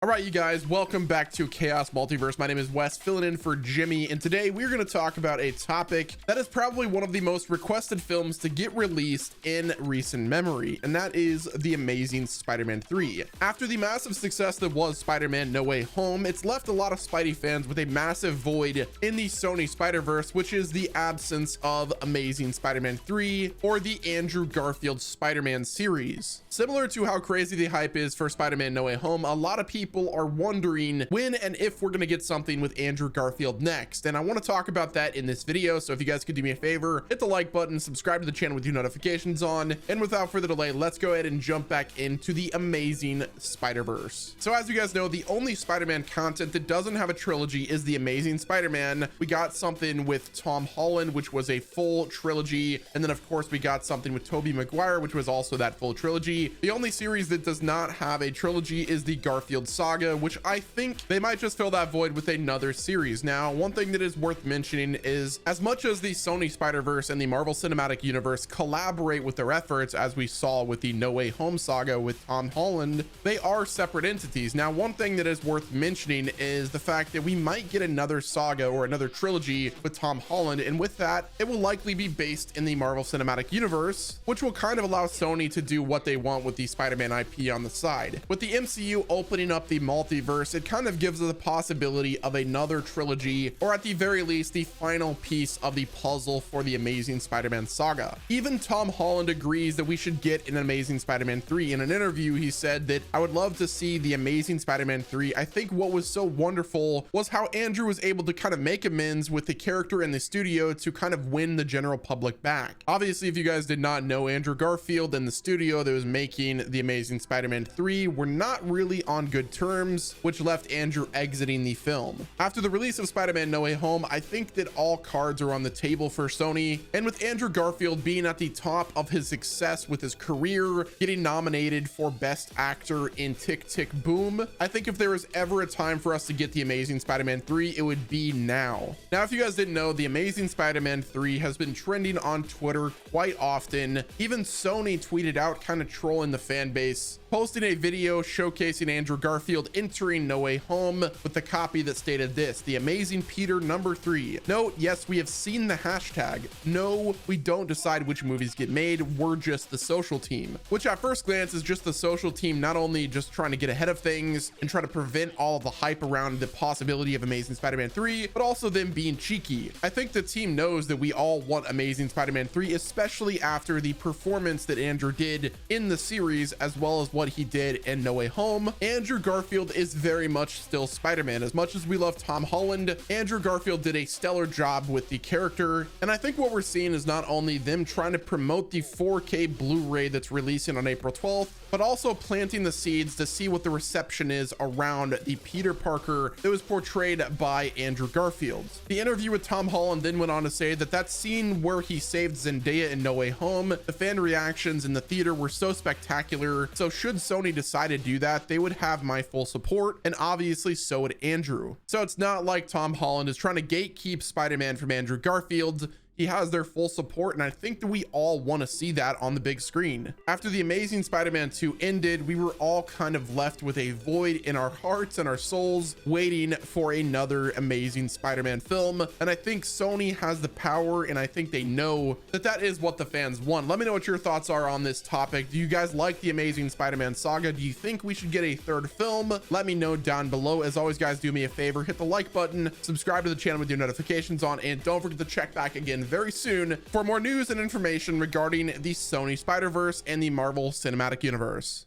All right, you guys, welcome back to Chaos Multiverse. My name is Wes, filling in for Jimmy, and today we're going to talk about a topic that is probably one of the most requested films to get released in recent memory, and that is The Amazing Spider-Man 3. After the massive success that was Spider-Man No Way Home, it's left a lot of Spidey fans with a massive void in the Sony Spider-Verse, which is the absence of Amazing Spider-Man 3 or the Andrew Garfield Spider-Man series. Similar to how crazy the hype is for Spider-Man No Way Home, a lot of people are wondering when and if we're going to get something with Andrew Garfield next, and I want to talk about that in this video. So if you guys could do me a favor, hit the like button, subscribe to the channel with your notifications on, and without further delay, let's go ahead and jump back into the Amazing Spider-Verse. So as you guys know, the only Spider-Man content that doesn't have a trilogy is The Amazing Spider-Man. We got something with Tom Holland, which was a full trilogy, and then of course we got something with Tobey Maguire, which was also that full trilogy. The only series that does not have a trilogy is the Garfield Saga, which I think they might just fill that void with another series. Now, one thing that is worth mentioning is, as much as the Sony Spider-Verse and the Marvel Cinematic Universe collaborate with their efforts, as we saw with the No Way Home saga with Tom Holland, they are separate entities. Now, one thing that is worth mentioning is the fact that we might get another saga or another trilogy with Tom Holland, and with that, it will likely be based in the Marvel Cinematic Universe, which will kind of allow Sony to do what they want with the Spider-Man IP on the side. With the MCU opening up the multiverse, it kind of gives us the possibility of another trilogy, or at the very least the final piece of the puzzle for the Amazing Spider-Man saga. Even Tom Holland agrees that we should get an Amazing Spider-Man 3. In an interview, he said that, "I would love to see the Amazing Spider-Man 3. I think what was so wonderful was how Andrew was able to kind of make amends with the character in the studio to kind of win the general public back." Obviously, if you guys did not know, Andrew Garfield and the studio that was making the Amazing Spider-Man 3 were not really on good terms, which left Andrew exiting the film. After the release of Spider-Man No Way Home, I think that all cards are on the table for Sony, and with Andrew Garfield being at the top of his success with his career, getting nominated for Best Actor in Tick Tick Boom, I think if there was ever a time for us to get the Amazing Spider-Man 3, it would be now. Now, if you guys didn't know, the Amazing Spider-Man 3 has been trending on Twitter quite often. Even Sony tweeted out, kind of trolling the fan base, posting a video showcasing Andrew Garfield entering No Way Home with the copy that stated this: "The Amazing Peter #3. Note, yes, we have seen the hashtag. No, we don't decide which movies get made. We're just the social team." Which at first glance is just the social team, not only just trying to get ahead of things and try to prevent all of the hype around the possibility of Amazing Spider-Man 3, but also them being cheeky. I think the team knows that we all want Amazing Spider-Man 3, especially after the performance that Andrew did in the series, as well as what he did in No Way Home. Andrew Garfield is very much still Spider-Man. As much as we love Tom Holland, Andrew Garfield did a stellar job with the character, and I think what we're seeing is not only them trying to promote the 4K Blu-ray that's releasing on April 12th, but also planting the seeds to see what the reception is around the Peter Parker that was portrayed by Andrew Garfield. The interview with Tom Holland then went on to say that that scene where he saved Zendaya in No Way Home, the fan reactions in the theater were so spectacular, so should Sony decide to do that, they would have my full support, and obviously so would Andrew. So it's not like Tom Holland is trying to gatekeep Spider-Man from Andrew Garfield. He has their full support, and I think that we all want to see that on the big screen. After The Amazing Spider-Man 2 ended, we were all kind of left with a void in our hearts and our souls, waiting for another Amazing Spider-Man film. And I think Sony has the power, and I think they know that that is what the fans want. Let me know what your thoughts are on this topic. Do you guys like the Amazing Spider-Man saga? Do you think we should get a third film? Let me know down below. As always, guys, do me a favor, hit the like button, subscribe to the channel with your notifications on, and don't forget to check back again very soon for more news and information regarding the Sony Spider-Verse and the Marvel Cinematic Universe.